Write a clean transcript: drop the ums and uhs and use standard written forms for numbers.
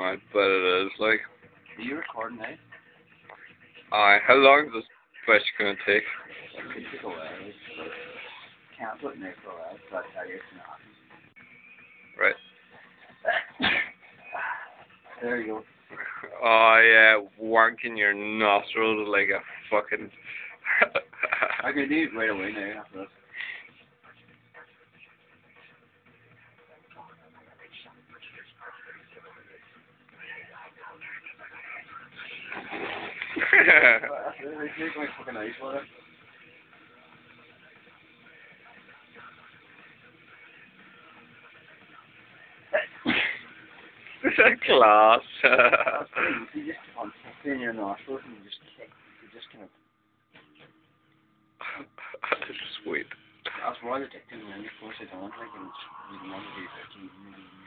I bet it is, like. Are you recording now? Aye, how long is this fish gonna take? It could take a while, but can't put in there for a while, so I'll tell you it's not. Right. There you go. Oh yeah, wanking your nostrils like a fucking... I can do it right away now after this. Here's my fucking ice water. This is class. You just in your nostrils and you just kick. You just kind of. Sweet. That's why you're taking when you force it on, like, and you want to do 15 maybe.